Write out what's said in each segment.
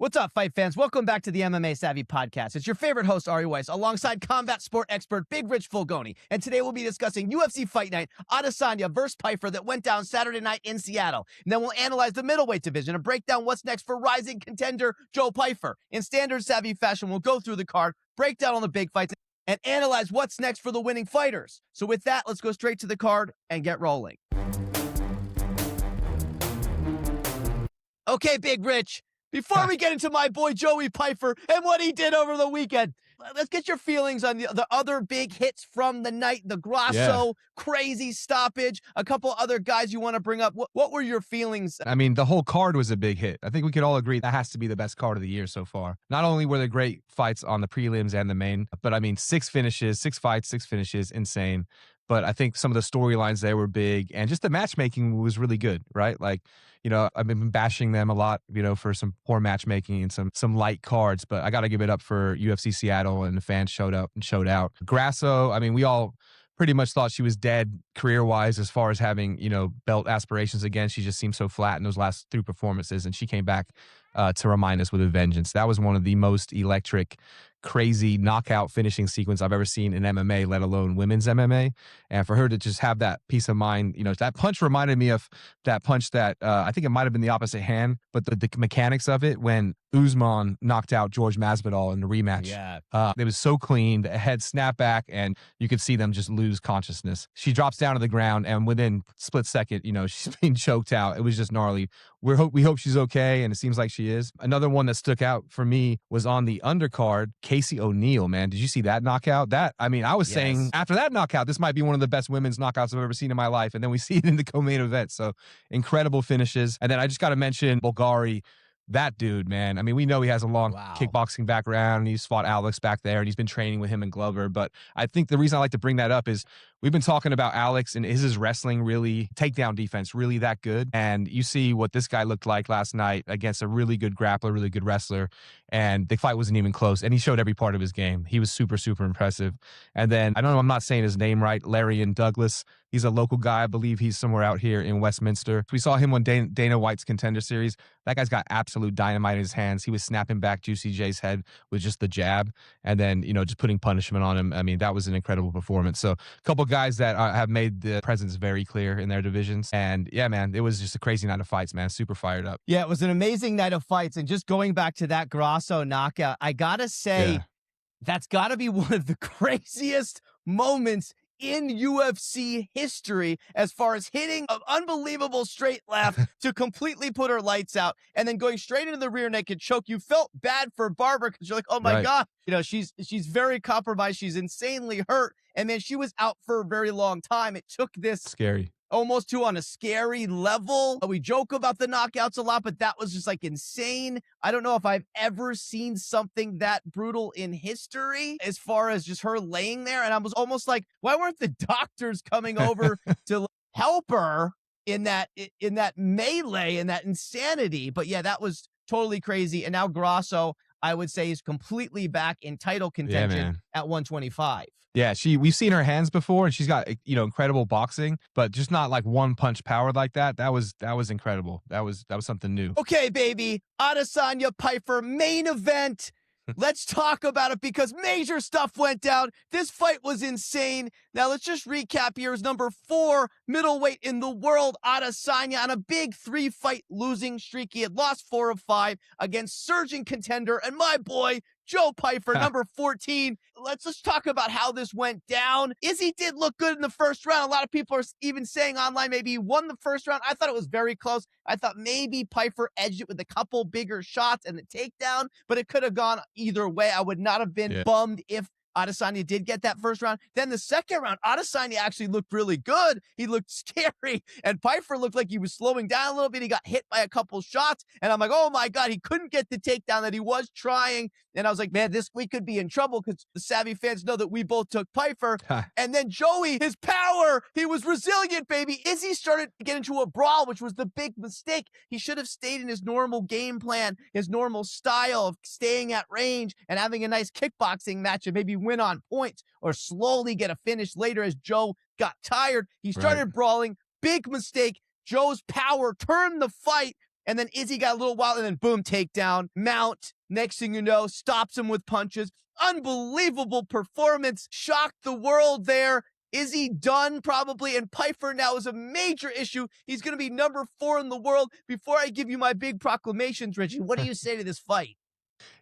What's up, fight fans? Welcome back to the MMA Savvy podcast. It's your favorite host, Ari Weiss, alongside combat sport expert Big Rich Fulgoni. And today we'll be discussing UFC Fight Night, Adesanya versus Pyfer that went down Saturday night in Seattle. And then we'll analyze the middleweight division and break down what's next for rising contender Joe Pyfer. In standard Savvy fashion, we'll go through the card, break down all the big fights, and analyze what's next for the winning fighters. So with that, let's go straight to the card and get rolling. Okay, Big Rich. Before we get into my boy Joey Pyfer and what he did over the weekend, let's get your feelings on the other big hits from the night, the Grasso crazy stoppage, a couple other guys you want to bring up. What were your feelings? I mean, the whole card was a big hit. I think we could all agree that has to be the best card of the year so far. Not only were there great fights on the prelims and the main, but I mean, 6 finishes, 6 fights, 6 finishes, insane. But I think some of the storylines there were big, and just the matchmaking was really good, right? Like, you know, I've been bashing them a lot, you know, for some poor matchmaking and some light cards, but I got to give it up for UFC Seattle, and the fans showed up and showed out. Grasso, I mean, we all pretty much thought she was dead career-wise as far as having, you know, belt aspirations again. She just seemed so flat in those last 3 performances, and she came back to remind us with a vengeance. That was one of the most electric, crazy knockout finishing sequence I've ever seen in MMA, let alone women's MMA. And for her to just have that peace of mind, you know, that punch reminded me of that punch that I think it might have been the opposite hand, but the mechanics of it when Usman knocked out George Masvidal in the rematch. Yeah. It was so clean, the head snapped back, and you could see them just lose consciousness. She drops down to the ground, and within split second, you know, she's being choked out. It was just gnarly. We hope she's okay, and it seems like she is. Another one that stuck out for me was on the undercard, Casey O'Neill, man. Did you see that knockout? I mean, I was saying after that knockout, this might be one of the best women's knockouts I've ever seen in my life, and then we see it in the co-main event. So incredible finishes. And then I just got to mention Bulgari. That dude, man. I mean, we know he has a long kickboxing background, and he's fought Alex back there, and he's been training with him and Glover. But I think the reason I like to bring that up is we've been talking about Alex, and is his wrestling really, takedown defense, really that good? And you see what this guy looked like last night against a really good grappler, really good wrestler, and the fight wasn't even close. And he showed every part of his game. He was super, super impressive. And then, I don't know, I'm not saying his name right, Larian Douglas. He's a local guy. I believe he's somewhere out here in Westminster. We saw him on Dana White's Contender Series. That guy's got absolute dynamite in his hands. He was snapping back Juicy J's head with just the jab, and then, you know, just putting punishment on him. I mean, that was an incredible performance. So a couple guys that have made the presence very clear in their divisions. And yeah, man, it was just a crazy night of fights, man. Super fired up. Yeah, it was an amazing night of fights. And just going back to that Grasso knockout, I got to say, that's got to be one of the craziest moments in UFC history as far as hitting an unbelievable straight left to completely put her lights out and then going straight into the rear naked choke. You felt bad for Barbara because you're like, oh my God, you know, she's very compromised. She's insanely hurt. And man, she was out for a very long time. It took this scary, almost to on a scary level. We joke about the knockouts a lot, but that was just like insane. I don't know if I've ever seen something that brutal in history as far as just her laying there. And I was almost like, why weren't the doctors coming over to help her in that melee and that insanity? But yeah, that was totally crazy. And now Grasso, I would say, is completely back in title contention at 125. Yeah, we've seen her hands before, and she's got, you know, incredible boxing, but just not like one punch power like that. That was incredible. That was something new. Okay, baby, Adesanya Pyfer main event. Let's talk about it because major stuff went down. This fight was insane. Now let's just recap here. Is number 4 middleweight in the world, Adesanya, on a big 3-fight losing streak. He had lost 4 of 5 against surging contender and my boy Joe Pyfer, number 14. Let's just talk about how this went down. Izzy did look good in the first round. A lot of people are even saying online maybe he won the first round. I thought it was very close. I thought maybe Pyfer edged it with a couple bigger shots and the takedown, but it could have gone either way. I would not have been bummed if Adesanya did get that first round. Then the second round, Adesanya actually looked really good. He looked scary, and Pyfer looked like he was slowing down a little bit. He got hit by a couple shots, and I'm like, oh my God, he couldn't get the takedown that he was trying. And I was like, man, we could be in trouble because the Savvy fans know that we both took Pyfer. And then Joey, his power, he was resilient, baby. Izzy started to get into a brawl, which was the big mistake. He should have stayed in his normal game plan, his normal style of staying at range and having a nice kickboxing match and maybe win on points or slowly get a finish later as Joe got tired. He started brawling. Big mistake. Joe's power turned the fight. And then Izzy got a little wild, and then boom, takedown, mount. Next thing you know, stops him with punches. Unbelievable performance. Shocked the world there. Izzy done probably, and Pyfer now is a major issue. He's going to be number 4 in the world. Before I give you my big proclamations, Richie, what do you say to this fight?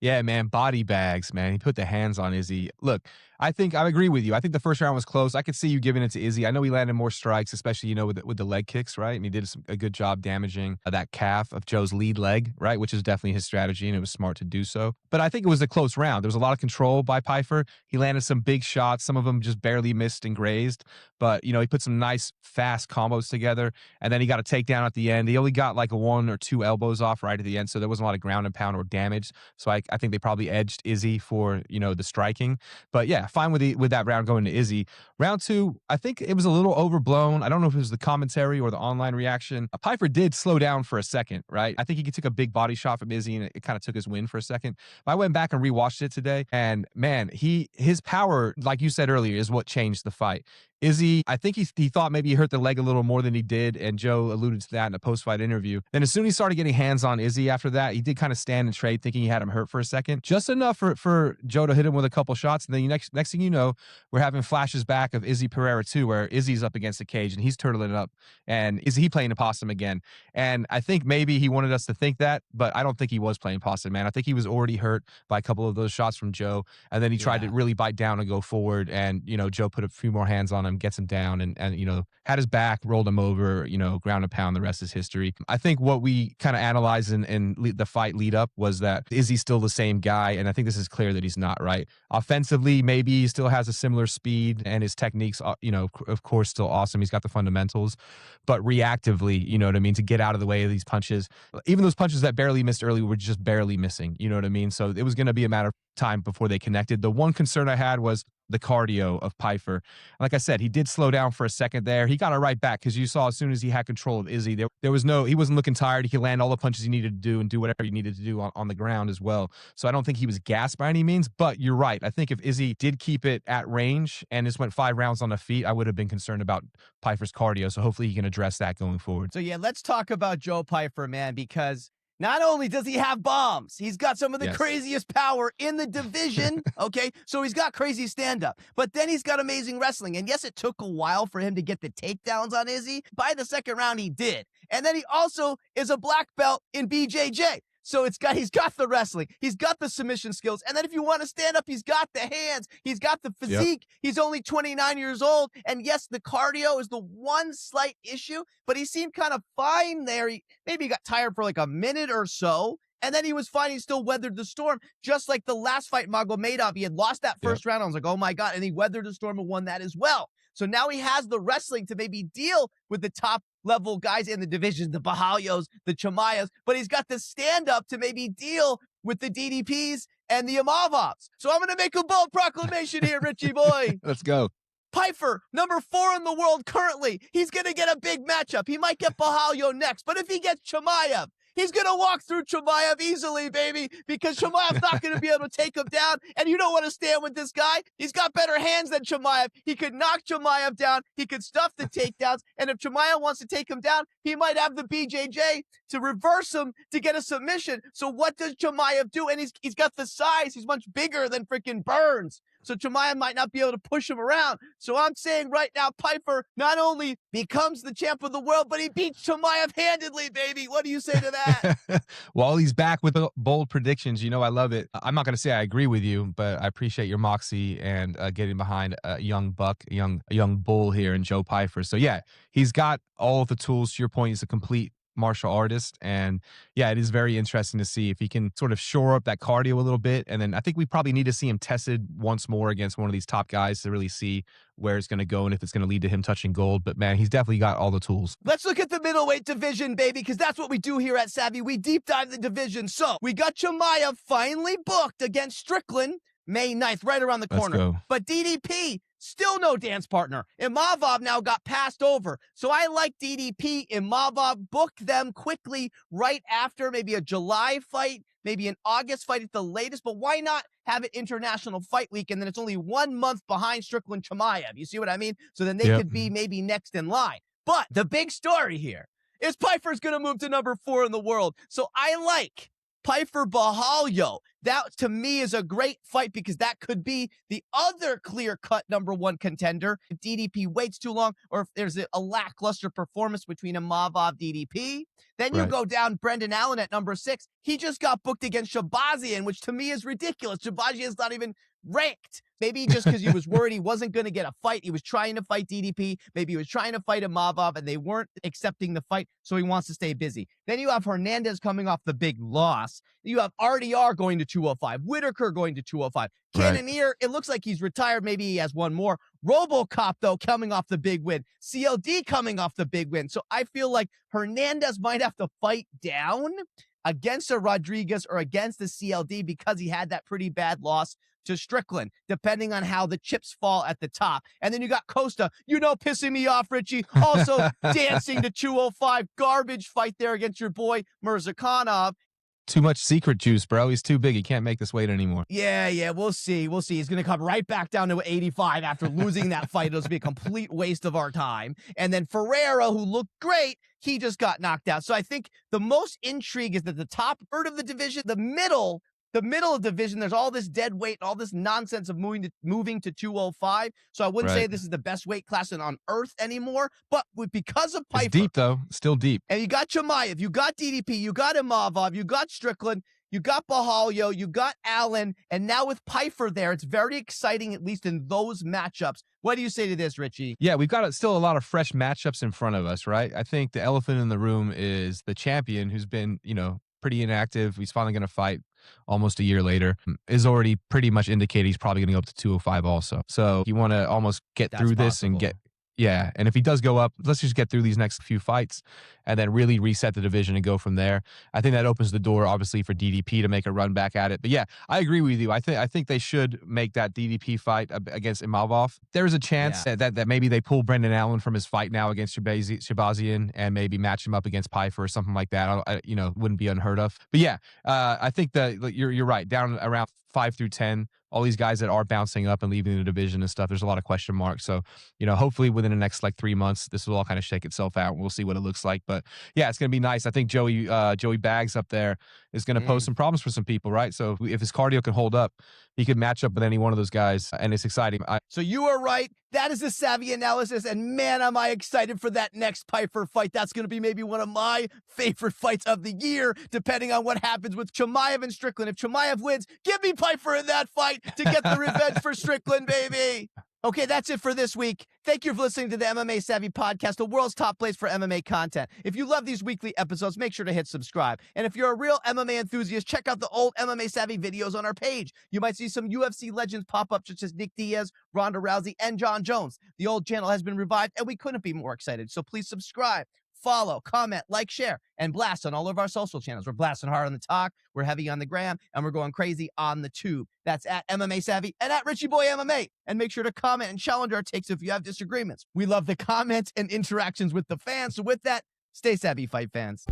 Yeah, man, body bags, man. He put the hands on Izzy. Look, I think I agree with you. I think the first round was close. I could see you giving it to Izzy. I know he landed more strikes, especially, you know, with the leg kicks, right? And he did a good job damaging that calf of Joe's lead leg, right? Which is definitely his strategy, and it was smart to do so. But I think it was a close round. There was a lot of control by Pyfer. He landed some big shots. Some of them just barely missed and grazed. But, you know, he put some nice, fast combos together. And then he got a takedown at the end. He only got like 1 or 2 elbows off right at the end. So there wasn't a lot of ground and pound or damage. So I think they probably edged Izzy for, you know, the striking. But yeah, fine with that round going to Izzy. Round 2, I think it was a little overblown. I don't know if it was the commentary or the online reaction. Pyfer did slow down for a second, right? I think he took a big body shot from Izzy, and it kind of took his win for a second. But I went back and rewatched it today, and man, his power, like you said earlier, is what changed the fight. Izzy, I think he thought maybe he hurt the leg a little more than he did, and Joe alluded to that in a post-fight interview. Then as soon as he started getting hands on Izzy after that, he did kind of stand and trade, thinking he had him hurt for a second. Just enough for Joe to hit him with a couple shots, and then next thing you know, we're having flashes back of Izzy Pereira too, where Izzy's up against the cage, and he's turtling it up, and is he playing a possum again? And I think maybe he wanted us to think that, but I don't think he was playing possum, man. I think he was already hurt by a couple of those shots from Joe, and then he tried to really bite down and go forward, and, you know, Joe put a few more hands on him, gets him down, and you know, had his back, rolled him over, you know, ground and pound. The rest is history. I think what we kind of analyzed in the fight lead up was that Izzy's still the same guy, and I think this is clear that he's not, right? Offensively, maybe he still has a similar speed, and his techniques, you know, of course, still awesome. He's got the fundamentals, but reactively, you know what I mean, to get out of the way of these punches, even those punches that barely missed early were just barely missing, you know what I mean? So it was going to be a matter of time before they connected. The one concern I had was the cardio of Pyfer. Like I said, he did slow down for a second there. He got it right back, because you saw as soon as he had control of Izzy, there was he wasn't looking tired. He could land all the punches he needed to do and do whatever he needed to do on the ground as well. So I don't think he was gassed by any means, but you're right. I think if Izzy did keep it at range and just went 5 rounds on the feet, I would have been concerned about Pyfer's cardio. So hopefully he can address that going forward. So yeah, let's talk about Joe Pyfer, man, because not only does he have bombs, he's got some of the craziest power in the division, okay? So he's got crazy stand-up, but then he's got amazing wrestling. And yes, it took a while for him to get the takedowns on Izzy. By the second round, he did. And then he also is a black belt in BJJ. So he's got the wrestling, he's got the submission skills, and then if you want to stand up, he's got the hands, he's got the physique. He's only 29 years old, and yes, the cardio is the one slight issue, but he seemed kind of fine there. Maybe he got tired for like a minute or so, and then he was fine. He still weathered the storm, just like the last fight, Magomedov. He had lost that first round. I was like, oh my God, and he weathered the storm and won that as well. So now he has the wrestling to maybe deal with the top level guys in the division, the Bahalyos, the Chimaevs, but he's got the stand-up to maybe deal with the DDPs and the Imavovs. So I'm going to make a bold proclamation here, Richie boy. Let's go. Pyfer, number 4 in the world currently. He's going to get a big matchup. He might get Bahalyo next, but if he gets Chimaev, he's going to walk through Chimaev easily, baby, because Chimaev's not going to be able to take him down, and you don't want to stand with this guy. He's got better hands than Chimaev. He could knock Chimaev down. He could stuff the takedowns, and if Chimaev wants to take him down, he might have the BJJ to reverse him to get a submission. So what does Chimaev do? And he's got the size. He's much bigger than freaking Burns. So Chimaev might not be able to push him around. So I'm saying right now, Pyfer not only becomes the champ of the world, but he beats Chimaev handedly, baby. What do you say to that? Wally's back with bold predictions. You know, I love it. I'm not going to say I agree with you, but I appreciate your moxie and getting behind a young buck, a young bull here in Joe Pyfer. So yeah, he's got all of the tools. To your point, he's a complete martial artist, and yeah, it is very interesting to see if he can sort of shore up that cardio a little bit. And then I think we probably need to see him tested once more against one of these top guys to really see where it's going to go and if it's going to lead to him touching gold. But man, he's definitely got all the tools. Let's look at the middleweight division, baby, because that's what we do here at Savvy. We deep dive the division. So we got Chimaev finally booked against Strickland May 9th, right around the corner. Let's go. But DDP, still no dance partner. Imavov now got passed over. So I like DDP. Imavov, book them quickly right after maybe a July fight, maybe an August fight at the latest. But why not have it International Fight Week, and then it's only 1 month behind Strickland Chimaev? You see what I mean? So then they could be maybe next in line. But the big story here is Pyfer's going to move to number 4 in the world. So I like Pyfer Bahalyo. That, to me, is a great fight because that could be the other clear-cut number 1 contender. If DDP waits too long or if there's a lackluster performance between Imavov DDP, then you go down Brendan Allen at number 6. He just got booked against Shabazian, which to me is ridiculous. Shabazian's not even ranked. Maybe just because he was worried he wasn't going to get a fight. He was trying to fight DDP. Maybe he was trying to fight Imavov, and they weren't accepting the fight, so he wants to stay busy. Then you have Hernandez coming off the big loss. You have RDR going to 205. Whitaker going to 205. Cannonier, it looks like he's retired. Maybe he has one more. RoboCop, though, coming off the big win. CLD coming off the big win. So I feel like Hernandez might have to fight down against a Rodriguez or against the CLD because he had that pretty bad loss to Strickland, depending on how the chips fall at the top. And then you got Costa, pissing me off, Richie, also dancing to 205. Garbage fight there against your boy Mirzakhanov. Too much secret juice, bro. He's too big. He can't make this weight anymore. Yeah, we'll see. He's going to come right back down to 85 after losing that fight. It'll be a complete waste of our time. And then Ferreira, who looked great, he just got knocked out. So I think the most intrigue is that the top third of the division, the middle of the division, there's all this dead weight, all this nonsense of moving to 205. So I wouldn't say this is the best weight class on earth anymore. But because of Pyfer, it's deep though, still deep. And you got Chimaev, you got DDP, you got Imavov, you got Strickland, you got Bahalyo, you got Allen, and now with Pyfer there, it's very exciting, at least in those matchups. What do you say to this, Richie? Yeah, we've got still a lot of fresh matchups in front of us, right? I think the elephant in the room is the champion who's been, pretty inactive. He's finally going to fight almost a year later. Is already pretty much indicated he's probably going to go up to 205 also. So you want to almost get through this and get, and if he does go up, let's just get through these next few fights and then really reset the division and go from there. I think that opens the door, obviously, for DDP to make a run back at it. But yeah, I agree with you. I think they should make that DDP fight against Imavov. There's a chance that maybe they pull Brendan Allen from his fight now against Shabazian and maybe match him up against Pyfer or something like that. Wouldn't be unheard of. But yeah, I think that you're right. Down around 5 through 10, all these guys that are bouncing up and leaving the division and stuff, there's a lot of question marks. So, hopefully within the next 3 months, this will all kind of shake itself out. We'll see what it looks like. But yeah, it's going to be nice. I think Joey Bags up there is going to pose some problems for some people, right? So if his cardio can hold up, he could match up with any one of those guys, and it's exciting. So you are right. That is the Savvy analysis, and man, am I excited for that next Pyfer fight. That's going to be maybe one of my favorite fights of the year, depending on what happens with Chimaev and Strickland. If Chimaev wins, give me Pyfer in that fight to get the revenge for Strickland, baby. Okay, that's it for this week. Thank you for listening to the MMA Savvy podcast, the world's top place for MMA content. If you love these weekly episodes, make sure to hit subscribe. And if you're a real MMA enthusiast, check out the old MMA Savvy videos on our page. You might see some UFC legends pop up, such as Nick Diaz, Ronda Rousey, and John Jones. The old channel has been revived, and we couldn't be more excited. So please subscribe, follow, comment, like, share, and blast on all of our social channels. We're blasting hard on the talk, we're heavy on the gram, and we're going crazy on the tube. That's at MMA Savvy and at Richie Boy MMA. And make sure to comment and challenge our takes if you have disagreements. We love the comments and interactions with the fans. So with that, stay savvy, fight fans.